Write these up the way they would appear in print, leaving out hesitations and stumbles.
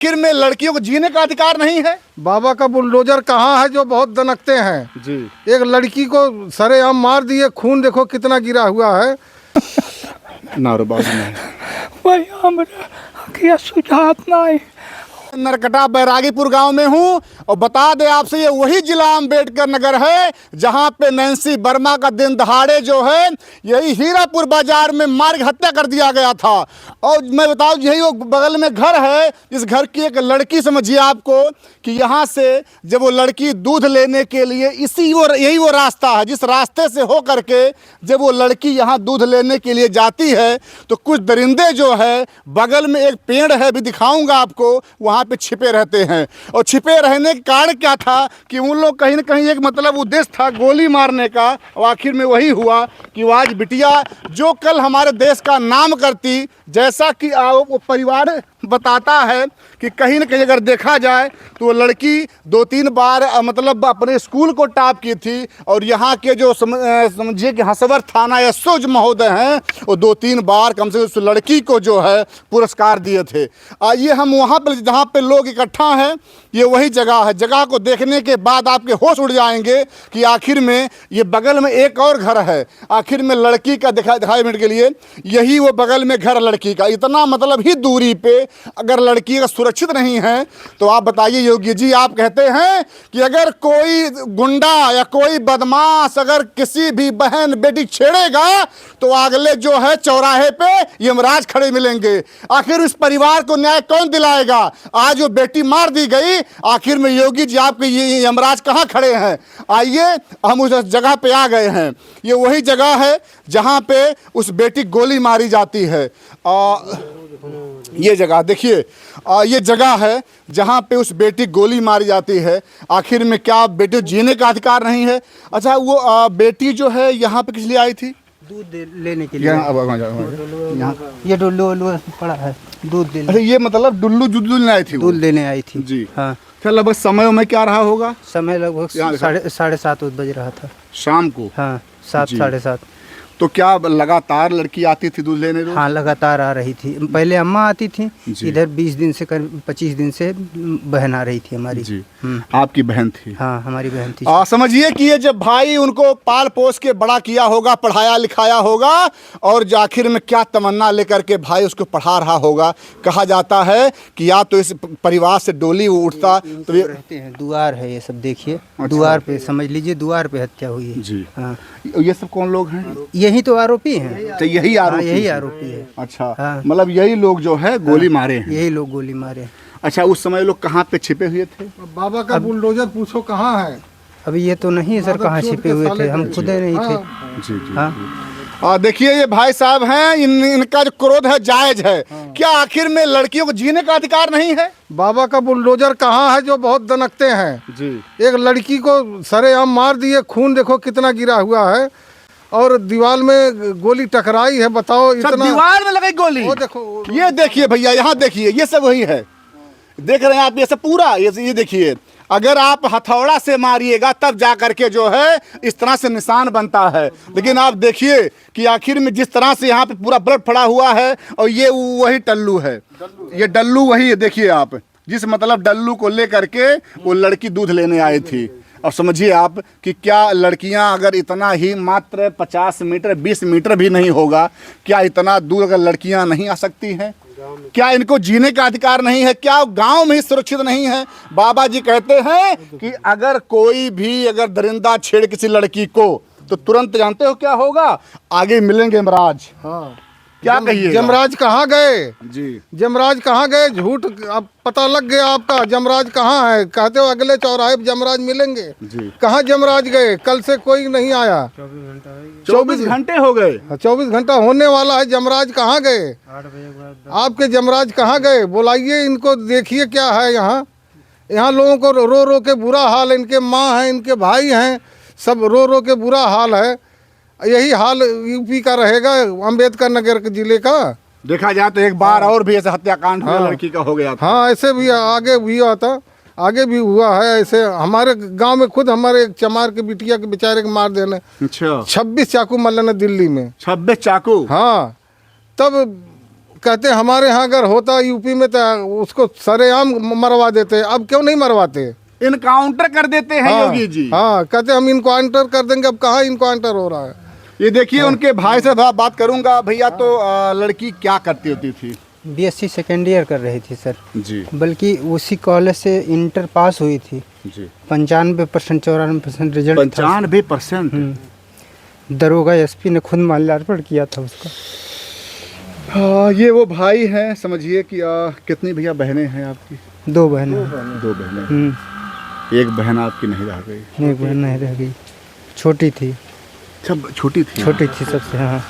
आखिर में लड़कियों को जीने का अधिकार नहीं है? बाबा का बुलडोजर कहाँ है जो बहुत दनकते हैं जी। एक लड़की को सरेआम मार दिए, खून देखो कितना गिरा हुआ है। नारोबाज में वही हमरा सुझाव नहीं। नरकटा बैरागीपुर गांव में हूं और बता दें आपसे ये वही जिला अम्बेडकर नगर है जहां पे नैन्सी वर्मा का दिन दहाड़े जो है यही हीरापुर बाजार में मार हत्या कर दिया गया था। और मैं बताऊं यही वो बगल में घर है, इस घर की एक लड़की, समझिए आपको कि यहाँ से जब वो लड़की दूध लेने के लिए यही वो रास्ता है जिस रास्ते से हो करके जब वो लड़की यहाँ दूध लेने के लिए जाती है तो कुछ दरिंदे जो है बगल में एक पेड़ है, भी दिखाऊंगा आपको, वहाँ पे छिपे रहते हैं। और छिपे रहने का कारण क्या था कि उन लोग कहीं ना कहीं एक मतलब उद्देश्य था गोली मारने का। और आखिर में वही हुआ कि वो आज बिटिया जो कल हमारे देश का नाम करती, जैसा कि वो परिवार बताता है कि कहीं ना कहीं अगर देखा जाए तो वो लड़की 2-3 बार मतलब अपने स्कूल को टॉप की थी। और यहाँ के जो समझिए कि हसवर थाना एसओ महोदय हैं वो 2-3 बार कम से कम उस लड़की को जो है पुरस्कार दिए थे। आइए हम वहाँ पर जहाँ पे लोग इकट्ठा हैं, ये वही जगह है। जगह को देखने के बाद आपके होश उड़ जाएंगे कि आखिर में ये बगल में एक और घर है। आखिर में लड़की का दिखाई मिनट के लिए यही वो बगल में घर लड़की का, इतना मतलब ही दूरी पे अगर लड़की का सुरक्षित नहीं है तो आप बताइए योगी जी, आप कहते हैं कि अगर कोई गुंडा या कोई बदमाश अगर किसी भी बहन बेटी छेड़ेगा तो अगले जो है चौराहे पे यमराज खड़े मिलेंगे। आखिर इस परिवार को न्याय कौन दिलाएगा? आज वो बेटी मार दी गई, आखिर में योगी जी आपके ये यमराज कहाँ खड़े हैं? आइए हम उस जगह पे आ गए हैं। ये वही जगह है जहाँ पे उस बेटी गोली मारी जाती है। ये जगह देखिए, ये जगह है जहाँ पे उस बेटी गोली मारी जाती है। आखिर में क्या बेटी जीने का अधिकार नहीं है? अच्छा, वो बेटी जो है यहाँ पे किस लिए आई थी? दूध लेने के लिए। यहाँ ये डुल्लू पड़ा है, दूध लेने। अच्छा, ये मतलब डुल्लू लेने आई थी? दूध लेने आई थी जी। हाँ। फिर लगभग समय में क्या रहा होगा? समय लगभग 7:30 बज रहा था शाम को। हाँ, 7-7:30। तो क्या लगातार लड़की आती थी दूध लेने? हाँ, लगातार आ रही थी। पहले अम्मा आती थी, इधर 20 दिन से 25 दिन से बहन आ रही थी हमारी जी। आपकी बहन थी? हाँ, हमारी बहन थी। समझिए कि ये जब भाई उनको पाल पोस के बड़ा किया होगा, पढ़ाया लिखाया होगा और आखिर में क्या तमन्ना लेकर के भाई उसको पढ़ा रहा होगा। कहा जाता है कि या तो इस परिवार से डोली उठता तो ये रहते हैं, दुआर है ये सब, देखिए। दुआर पे समझ लीजिए, दुआर पे हत्या हुई है जी। हाँ। ये सब कौन लोग हैं? यही तो आरोपी हैं। तो यही आरोपी? यही आरोपी है। अच्छा, हाँ। मतलब यही लोग जो है गोली मारे हैं? यही लोग गोली मारे। अच्छा, उस समय लोग कहाँ पे छिपे हुए थे? बाबा का बुलडोजर पूछो कहाँ है? अभी ये तो नहीं है सर, कहाँ छिपे हुए थे, हम खुद नहीं थे। जी जी। हाँ। देखिए ये भाई साहब हैं, इनका जो क्रोध है जायज है। क्या आखिर में लड़कियों को जीने का अधिकार नहीं है? बाबा का बुलडोजर कहाँ है जो बहुत दनकते हैं जी। एक लड़की को सरेआम मार दिए, खून देखो कितना गिरा हुआ है और दीवार में गोली टकराई है। बताओ इतना, दीवार में लगाई गोली? वो देखो, ये देखिए भैया, यहाँ देखिए, ये सब वही है, देख रहे हैं आप? ये सब पूरा ये देखिए, अगर आप हथौड़ा से मारिएगा तब जा करके जो है इस तरह से निशान बनता है। लेकिन आप देखिए कि आखिर में जिस तरह से यहाँ पे पूरा ब्लड पड़ा हुआ है और ये वही टल्लू है, ये डल्लू वही है। देखिए आप, जिस मतलब डल्लू को ले करके वो लड़की दूध लेने आई थी। अब समझिए आप कि क्या लड़कियां अगर इतना ही मात्र 50 मीटर 20 मीटर भी नहीं होगा, क्या इतना दूर अगर लड़कियां नहीं आ सकती हैं? क्या इनको जीने का अधिकार नहीं है? क्या गांव में ही सुरक्षित नहीं है? बाबा जी कहते हैं कि अगर कोई भी अगर दरिंदा छेड़ किसी लड़की को तो तुरंत जानते हो क्या होगा? आगे मिलेंगे यमराज। हाँ। क्या कहिए? जमराज कहाँ गए? जी। जमराज कहाँ गए? झूठ अब पता लग गया आपका। जमराज कहाँ है? कहते हो अगले चौराहे पे जमराज मिलेंगे जी। कहाँ जमराज गए? कल से कोई नहीं आया। 24 घंटे हो गए। 24 घंटा होने वाला है। जमराज कहाँ गए? आपके जमराज कहाँ गए? बुलाइए इनको, देखिए क्या है यहाँ। यहाँ लोगों को रो रो के बुरा हाल है। इनके माँ हैं, इनके भाई हैं, सब रो रो के बुरा हाल है। यही हाल यूपी का रहेगा, अम्बेडकर नगर के जिले का। देखा जाए तो एक बार और भी ऐसा हत्याकांड हुआ, लड़की का हो गया था। हाँ, ऐसे भी आगे भी हुआ था, आगे भी हुआ है ऐसे। हमारे गांव में खुद हमारे एक चमार के बिटिया के बेचारे के मार देने। अच्छा। 26 चाकू मल्ल ने दिल्ली में। 26 चाकू? हाँ, तब कहते हमारे यहाँ अगर होता यूपी में तो उसको सरेआम मरवा देते, अब क्यों नहीं मरवाते? इनकाउंटर कर देते हैं हाँ, योगी जी। हाँ, कहते हम इनकाउंटर कर देंगे, अब कहाँ इनकाउंटर हो रहा है? ये देखिए उनके भाई से बात करूंगा। भैया तो लड़की क्या करती होती थी? BSc सेकेंड ईयर कर रही थी सर, जी बल्कि उसी कॉलेज से इंटर पास हुई थी। जी 95% 94% रिजल्ट था। 95%। दरोगा SP ने खुद माल्यार्पण किया था उसका। हाँ, ये वो भाई हैं। समझिए कि कितनी भैया बहनें हैं आपकी? 2 बहनें। 2 बहनें। एक बहन आपकी नहीं रह गई? एक बहन नहीं रह गई, छोटी थी। सब छोटी थी? छोटी थी सबसे, हाँ।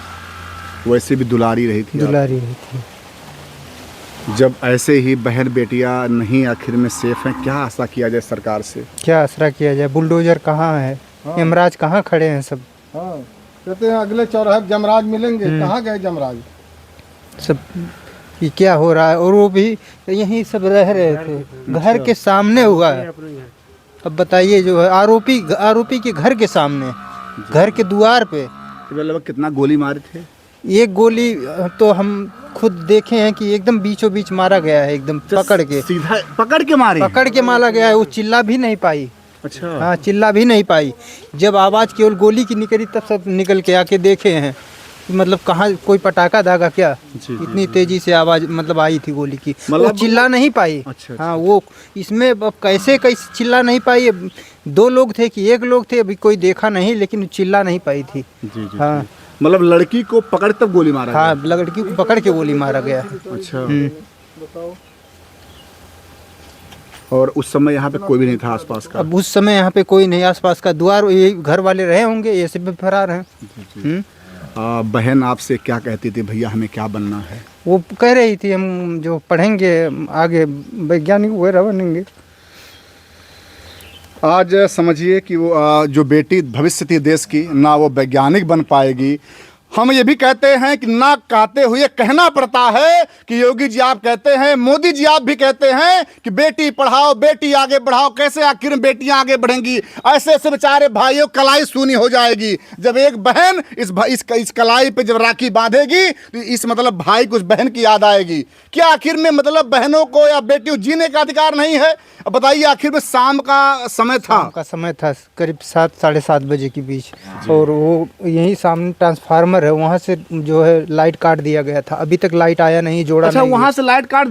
वैसे भी दुलारी रही थी? दुलारी रही थी। जब ऐसे ही बहन बेटियां नहीं आखिर में सेफ हैं, क्या आशा किया जाए सरकार से? क्या आसरा किया जाए? बुलडोजर कहाँ है? यमराज कहाँ खड़े हैं सब? हाँ, कहते हैं अगले चौराहे जमराज मिलेंगे, कहाँ गए जमराज? सब ये क्या हो रहा है? और वो भी यहीं सब रह रहे थे, घर के सामने हुआ है। अब बताइए, जो है आरोपी के घर के सामने, घर के द्वार पे। लगभग कितना गोली मारे थे? एक गोली तो हम खुद देखे हैं कि एकदम बीचों बीच मारा गया है, एकदम पकड़ के, सीधा पकड़ के मारे? पकड़ के मारा गया है। वो चिल्ला भी नहीं पाई। अच्छा। हाँ, चिल्ला भी नहीं पाई। जब आवाज़ केवल गोली की निकली तब सब निकल के आके देखे हैं कि मतलब कहाँ कोई पटाखा दागा क्या? इतनी तेजी से आवाज़ मतलब आई थी गोली की, वो चिल्ला नहीं पाई। अच्छा। हाँ, वो इसमें अब कैसे चिल्ला नहीं पाई? 2 लोग थे कि 1 लोग थे, अभी कोई देखा नहीं, लेकिन चिल्ला नहीं पाई थी। जी जी। हाँ, मतलब लड़की को पकड़ तब गोली मारा? हाँ, लड़की को पकड़ के गोली मारा गया। अच्छा। और उस समय यहाँ पे कोई भी नहीं था आसपास का? अब उस समय यहाँ पे कोई नहीं, आसपास का द्वार, ये घर वाले रहे होंगे, ये सब फरार हैं। बहन आपसे क्या कहती थी, भैया हमें क्या बनना है? वो कह रही थी हम जो पढ़ेंगे आगे वैज्ञानिक वगैरह बनेंगे। आज समझिए कि वो जो बेटी भविष्य थी देश की, ना वो वैज्ञानिक बन पाएगी। हम ये भी कहते हैं कि ना कहते हुए कहना पड़ता है कि योगी जी आप कहते हैं, मोदी जी आप भी कहते हैं कि बेटी पढ़ाओ, बेटी आगे बढ़ाओ। कैसे आखिर में बेटियां आगे बढ़ेंगी? ऐसे ऐसे बेचारे भाइयों कलाई सूनी हो जाएगी। जब एक बहन इस कलाई पे जब राखी बांधेगी तो इस मतलब भाई को उस बहन की याद आएगी। क्या आखिर में मतलब बहनों को या बेटियों जीने का अधिकार नहीं है? अब बताइए, आखिर में शाम का समय था, करीब 7 साढ़े 7 बजे के बीच, और वो यही सामने ट्रांसफार्मर है, वहाँ से जो है लाइट काट दिया गया था। अभी तक लाइट आया नहीं, जोड़ा अच्छा, नहीं। वहाँ से लाइट काट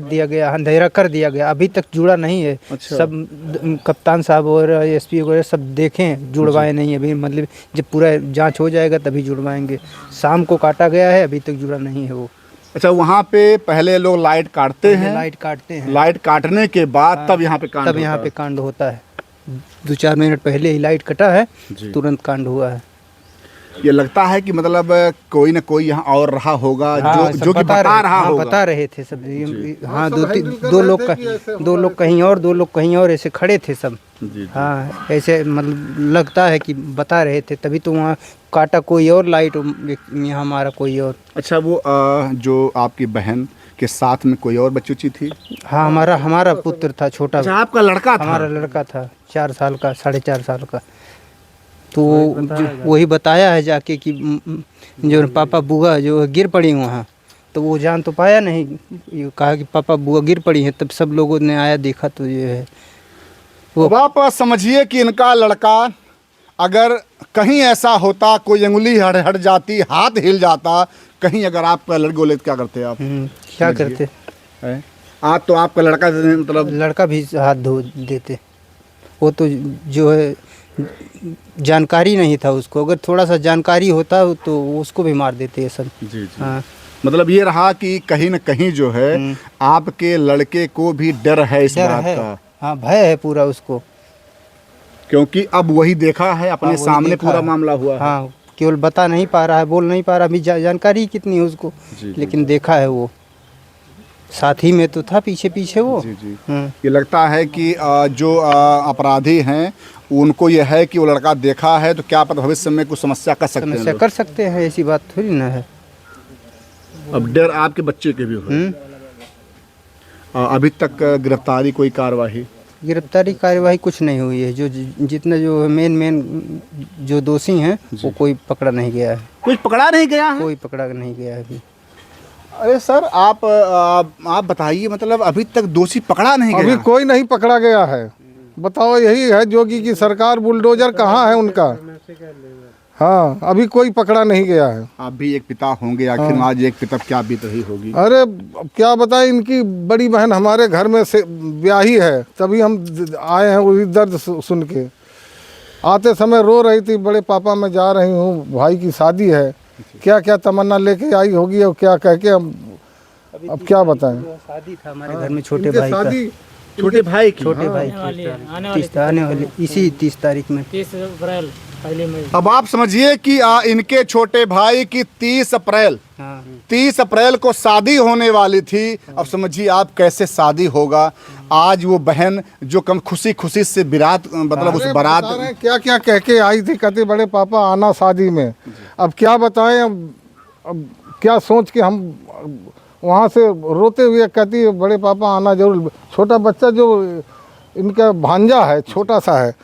दिया गया, अंधेरा कर दिया गया, अभी तक जुड़ा नहीं है। अच्छा। सब कप्तान साहब और SP वगैरह सब देखें, जुड़वाए नहीं अभी। मतलब जब पूरा जांच हो जाएगा तभी जुड़वाएंगे। शाम को काटा गया है, अभी तक जुड़ा नहीं है वो। अच्छा, वहाँ पे पहले लोग लाइट काटते हैं? लाइट काटते हैं, लाइट काटने के बाद तब यहाँ पे कांड होता है। 2-4 मिनट पहले ही लाइट कटा है, जी। तुरंत कांड हुआ है। ये लगता है कि मतलब कोई न कोई यहाँ और रहा होगा, हाँ, जो कि बता रहा होगा। बता रहे थे सब। हाँ, 2 लोग कहीं और, 2 लोग कहीं और, ऐसे खड़े थे सब। जी। हाँ, ऐसे मतलब लगता है कि बता रहे थे, तभी तो वहाँ काटा कोई और, लाइट यहाँ हमारा कोई और। अच्छा, वो जो आपकी बहन के साथ में कोई और बच्ची थी? हाँ, हमारा पुत्र था, छोटा। अच्छा, आपका लड़का था? हमारा लड़का था, 4 साल का, 4.5 साल का। तो वही बताया है जाके कि जो पापा बुआ जो गिर पड़ी वहाँ, तो वो जान तो पाया नहीं। ये कहा कि पापा बुआ गिर पड़ी हैं, तब सब लोगों ने आया, देखा तो ये है वो। अब आप समझिए कि इनका लड़का अगर कहीं ऐसा होता, कोई अंगुली हट जाती, हाथ हिल जाता कहीं, अगर आपका लड़का बोले तो क्या करते आप? क्या करते? आप तो आपका लड़का मतलब लड़का भी हाथ धो देते। वो तो जो है जानकारी नहीं था उसको, अगर थोड़ा सा जानकारी होता तो उसको भी मार देते ये सब। जी जी। हाँ, मतलब ये रहा कि कहीं न कहीं जो है आपके लड़के को भी डर है इस बात का। हाँ, भय है पूरा उसको, क्योंकि अब वही देखा है अपने सामने, पूरा मामला हुआ है। हाँ, केवल बता नहीं पा रहा है, बोल नहीं पा रहा, अभी जानकारी कितनी है उसको, लेकिन देखा है वो, साथी में तो था पीछे वो। जी जी। ये लगता है कि जो अपराधी हैं उनको ये है कि वो लड़का देखा है तो क्या पता भविष्य में कुछ समस्या कर सकते हैं। ऐसी बात थोड़ी ना है। अब डर आपके बच्चे के भी हो। अभी तक गिरफ्तारी कोई कार्यवाही कुछ नहीं हुई है। जो जितने जो मेन जो दोषी हैं वो कोई पकड़ा नहीं गया है। कोई पकड़ा नहीं गया है कोई पकड़ा नहीं गया है अभी। अरे सर आप बताइए, मतलब अभी तक दोषी पकड़ा नहीं अभी गया? कोई नहीं पकड़ा गया है। बताओ, यही है जोगी की सरकार, बुलडोजर कहाँ है उनका? हाँ, अभी कोई पकड़ा नहीं गया है। आप भी एक पिता होंगे, आखिर में आज एक पिता क्या बीत रही होगी? अरे अब क्या बताएं, इनकी बड़ी बहन हमारे घर में से ब्याही है, तभी हम आए हैं वही दर्द सुन के। आते समय रो रही थी, बड़े पापा मैं जा रही हूँ, भाई की शादी है। क्या क्या तमन्ना लेके आई होगी और क्या कह के हम अब क्या बताएं। शादी था हमारे घर में छोटे इनके भाई का। शादी छोटे भाई की? छोटे भाई की आने वाली इसी 30 तारीख में। 30 अप्रैल पहले मई। अब आप समझिए कि इनके छोटे भाई की 30 अप्रैल हाँ 30 अप्रैल को शादी होने वाली थी। अब समझिए आप कैसे शादी होगा। आज वो बहन जो कम खुशी खुशी से मतलब उस अरे बारात बता रहे हैं, क्या क्या कह के आई थी, कहते बड़े पापा आना शादी में। अब क्या बताएं, अब क्या सोच के हम वहाँ से रोते हुए कहती है बड़े पापा आना जरूर। छोटा बच्चा जो इनका भांजा है, छोटा सा है,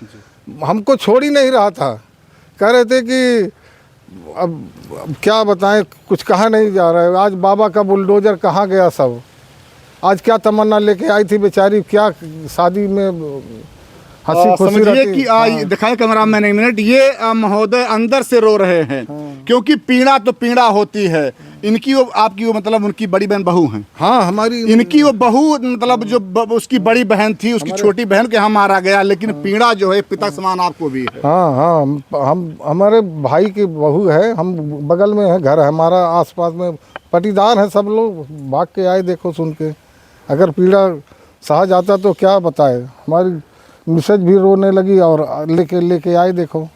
हमको छोड़ ही नहीं रहा था। कह रहे थे कि अब क्या बताएं, कुछ कहा नहीं जा रहा है। आज बाबा का बुलडोजर कहाँ गया सब? आज क्या तमन्ना लेके आई थी बेचारी, क्या शादी में हंसी खुशी समझिए रहती। कि दिखाए कैमरा मैन एक मिनट, ये महोदय अंदर से रो रहे हैं क्योंकि पीड़ा तो पीड़ा होती है। इनकी वो आपकी वो मतलब उनकी बड़ी बहन बहू हैं। हाँ, हमारी इनकी वो बहू मतलब जो उसकी बड़ी बहन थी, उसकी छोटी बहन के यहाँ मारा गया, लेकिन पीड़ा जो है पिता समान आपको भी है। हाँ हाँ, हम हमारे भाई की बहू है, हम बगल में है घर है हमारा, आसपास में पटीदार है सब लोग। भाग के आए, देखो सुन के। अगर पीड़ा सहा जाता तो क्या बताए। हमारी मिसेज भी रोने लगी और लेके आए, देखो।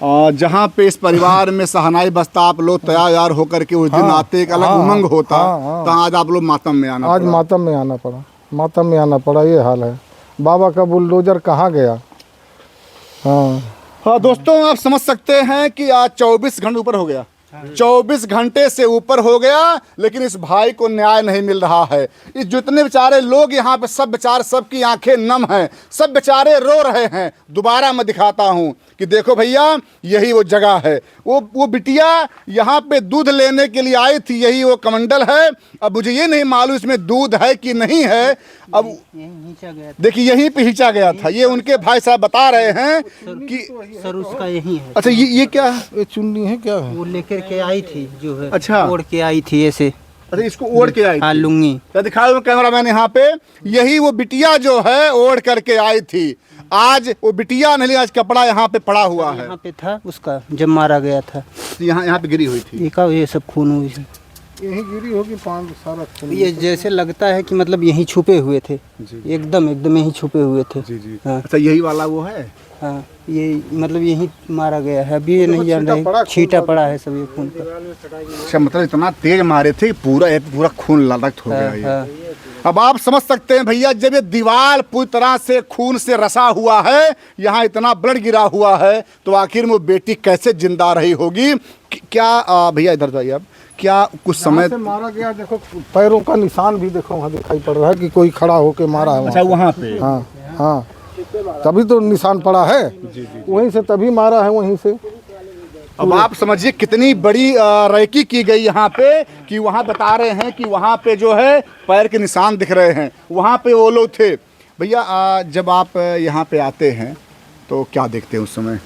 जहाँ पे इस परिवार में सहनाई बस्ता आप लोग तैयार होकर के उस दिन आते, एक अलग उमंग होता, तो आज आप लोग मातम में आना आज मातम में आना पड़ा, मातम में आना पड़ा, ये हाल है। बाबा का बुलडोजर कहाँ गया? हाँ दोस्तों, आप समझ सकते हैं कि आज 24 घंटे ऊपर हो गया, 24 घंटे से ऊपर हो गया, लेकिन इस भाई को न्याय नहीं मिल रहा है। इस जितने बेचारे लोग यहाँ पे, सब बेचारे, सबकी आंखें नम हैं, सब बेचारे रो रहे हैं। दोबारा मैं दिखाता हूँ कि देखो भैया, यही वो जगह है। वो बिटिया यहाँ पे दूध लेने के लिए आई थी, यही वो कमंडल है। अब मुझे ये नहीं मालूम इसमें दूध है कि नहीं है। अब देखिए यहीं पे हिंचा गया था, ये उनके भाई साहब बता रहे हैं कि सर उसका यही है। अच्छा, ये क्या है? ये चुन्नी है क्या है? वो लेकर के आई थी जो है। अच्छा, ओढ़ के आई थी ऐसे। अच्छा, इसको ओढ़ के आई हाँ, थी। लुंगी। तो दिखाओ कैमरा मैन यहाँ पे, यही वो बिटिया जो है ओढ़ करके आई थी। आज वो बिटिया नहीं, आज कपड़ा यहाँ पे पड़ा हुआ है। यहाँ पे था उसका जब मारा गया था, यहाँ पे गिरी हुई थी। ये सब खून हुई है। यही गिरी होगी, पान सारा खून। ये जैसे लगता है कि मतलब यहीं छुपे हुए थे, एकदम यहीं छुपे हुए थे। हाँ अच्छा, यही वाला वो है। हाँ, ये मतलब यहीं मारा गया है। अभी ये नहीं जान रहे, छींटा पड़ा है सब ये खून का। अच्छा, मतलब इतना तेज मारे थे, पूरा खून ललक हो गया ये। हाँ। अब आप समझ सकते हैं भैया, जब ये दीवार पूरी तरह से खून से रसा हुआ है, यहाँ इतना ब्लड गिरा हुआ है, तो आखिर में वो बेटी कैसे जिंदा रही होगी? क्या भैया इधर जाइए आप, क्या कुछ समय से मारा गया? देखो पैरों का निशान भी देखो वहाँ दिखाई पड़ रहा है कि कोई खड़ा होके मारा है। अच्छा, वहाँ पे। हाँ हाँ, तभी तो निशान पड़ा है। वहीं से तभी मारा है, वहीं से। अब आप समझिए कितनी बड़ी रैकी की गई यहाँ पे, कि वहाँ बता रहे हैं कि वहाँ पे जो है पैर के निशान दिख रहे हैं, वहाँ पे वो लोग थे। भैया जब आप यहाँ पे आते हैं तो क्या देखते हैं उस समय?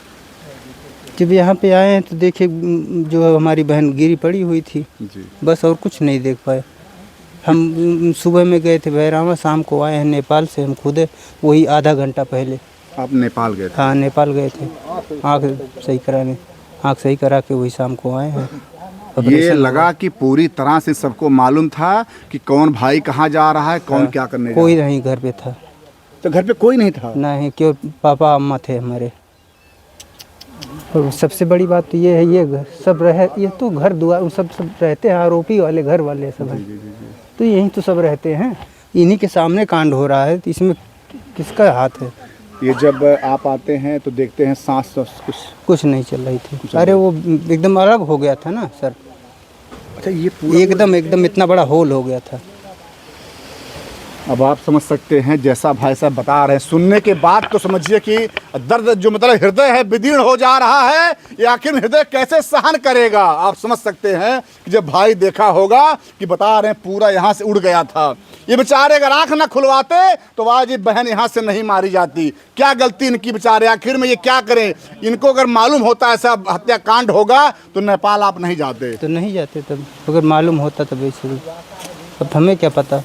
जब यहाँ पे आए हैं तो देखे जो हमारी बहन गिरी पड़ी हुई थी, बस और कुछ नहीं देख पाए। हम सुबह में गए थे भैरामा, शाम को आए हैं नेपाल से हम खुद, वही आधा घंटा पहले। आप नेपाल गए थे? हाँ, नेपाल गए थे आँख सही कराने, आँख सही करा के वही शाम को आए हैं। ये लगा कि पूरी तरह से सबको मालूम था कि कौन भाई कहाँ जा रहा है, कौन क्या करने कोई नहीं घर पे था। तो घर पे कोई नहीं था? नहीं, क्यों, पापा अम्मा थे हमारे। और सबसे बड़ी बात तो ये है, ये घर सब रहे, ये तो घर दुआर सब रहते हैं, आरोपी वाले घर वाले सब हैं, तो यहीं तो सब रहते हैं। इन्हीं के सामने कांड हो रहा है, तो इसमें किसका हाथ है? ये जब आप आते हैं तो देखते हैं सांस कुछ नहीं चल रही थी। अरे वो एकदम अलग हो गया था ना सर। अच्छा, ये पूरा एकदम इतना बड़ा होल हो गया था। अब आप समझ सकते हैं जैसा भाई साहब बता रहे हैं, सुनने के बाद तो समझिए कि दर्द जो मतलब हृदय है विदीर्ण हो जा रहा है। ये आखिर हृदय कैसे सहन करेगा। आप समझ सकते हैं कि जब भाई देखा होगा कि बता रहे हैं पूरा यहाँ से उड़ गया था। ये बेचारे अगर आंख ना खुलवाते तो आज ये बहन यहाँ से नहीं मारी जाती। क्या गलती इनकी बेचारे, आखिर में ये क्या करें। इनको अगर मालूम होता ऐसा हत्याकांड होगा तो नेपाल आप नहीं जाते। तो नहीं जाते, तब अगर मालूम होता तब ऐसे। अब हमें क्या पता,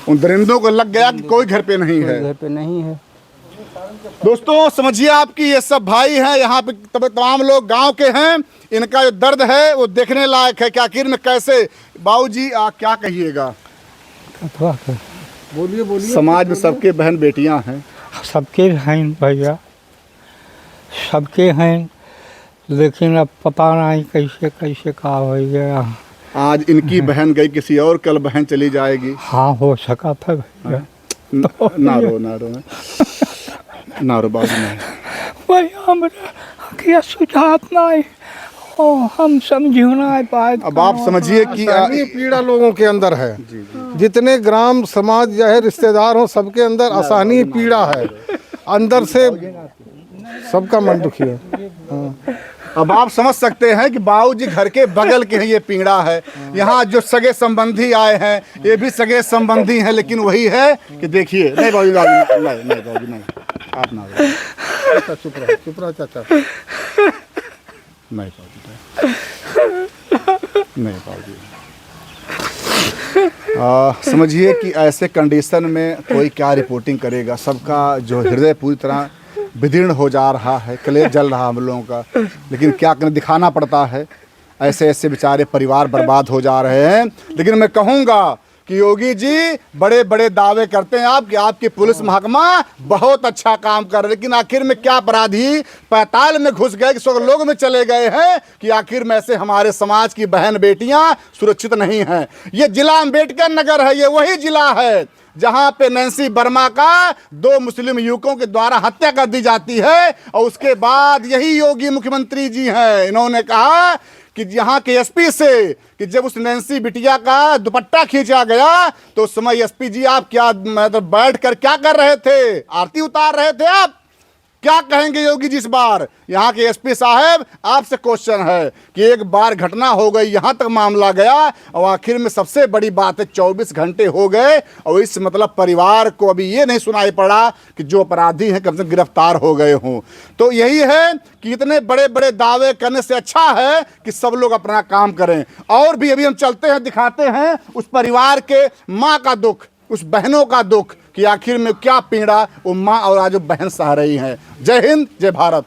उन दरिंदों को लग गया कि कोई घर पे नहीं है। घर पे नहीं है। दोस्तों समझिए आपकी ये सब भाई हैं, यहाँ पे तमाम लोग गांव के हैं। इनका जो दर्द है वो देखने लायक है कि आखिर में कैसे। बाबूजी क्या कहिएगा। बोलिए बोलिए। समाज में सबके बहन बेटियां हैं। सबके हैं भैया, सबके हैं, लेकिन अब पता नहीं कैसे कैसे का हो गया। आज इनकी बहन गई, किसी और कल बहन चली जाएगी। हाँ, हो सका था भैया। ना रो ना रो ना रो बाबू नहीं। भैया हमरा क्या सुझाव नहीं, ओ हम समझो ना बात। अब आप समझिए कि असहनीय पीड़ा लोगों के अंदर है। जितने ग्राम समाज जो है रिश्तेदार हो सबके अंदर असहनीय पीड़ा है, अंदर से सबका मन दुखी है। हाँ। अब आप समझ सकते हैं कि बाबूजी घर के बगल के हैं, ये पीड़ा है। यहाँ जो सगे संबंधी आए हैं ये भी सगे संबंधी हैं, लेकिन वही है कि देखिए। नहीं बाबूजी नहीं बाबूजी नहीं, आप ना चुप रहो चाचा। नहीं बाबूजी नहीं बाबूजी। समझिए कि ऐसे कंडीशन में कोई क्या रिपोर्टिंग करेगा। सबका जो हृदय पूरी तरह विदीर्ण हो जा रहा है, कलेश जल रहा हम लोगों का, लेकिन क्या करें, दिखाना पड़ता है। ऐसे ऐसे बेचारे परिवार बर्बाद हो जा रहे हैं। लेकिन मैं कहूँगा कि योगी जी बड़े बड़े दावे करते हैं आप कि आपकी पुलिस महकमा बहुत अच्छा काम कर रही है, लेकिन आखिर में क्या अपराधी पैताल में घुस गए कि स्वर्गलोक में चले गए हैं कि आखिर में ऐसे हमारे समाज की बहन बेटियां सुरक्षित नहीं हैं। ये जिला अम्बेडकर नगर है, ये वही जिला है जहां पे नैन्सी वर्मा का 2 मुस्लिम युवकों के द्वारा हत्या कर दी जाती है। और उसके बाद यही योगी मुख्यमंत्री जी हैं, इन्होंने कहा कि यहाँ के एसपी से कि जब उस नैन्सी बिटिया का दुपट्टा खींचा गया तो उस समय एसपी जी आप क्या मतलब बैठ कर क्या कर रहे थे, आरती उतार रहे थे आप। क्या कहेंगे योगी जी इस बार। यहाँ के एसपी साहब आपसे क्वेश्चन है कि एक बार घटना हो गई, यहाँ तक मामला गया और आखिर में सबसे बड़ी बात है 24 घंटे हो गए और इस मतलब परिवार को अभी ये नहीं सुनाई पड़ा कि जो अपराधी हैं कम से कम गिरफ्तार हो गए हों। तो यही है कि इतने बड़े बड़े दावे करने से अच्छा है कि सब लोग अपना काम करें। और भी अभी हम चलते हैं, दिखाते हैं उस परिवार के माँ का दुख, उस बहनों का दुख कि आखिर में क्या पीड़ा वो माँ और आज बहन सह रही हैं। जय हिंद, जय भारत।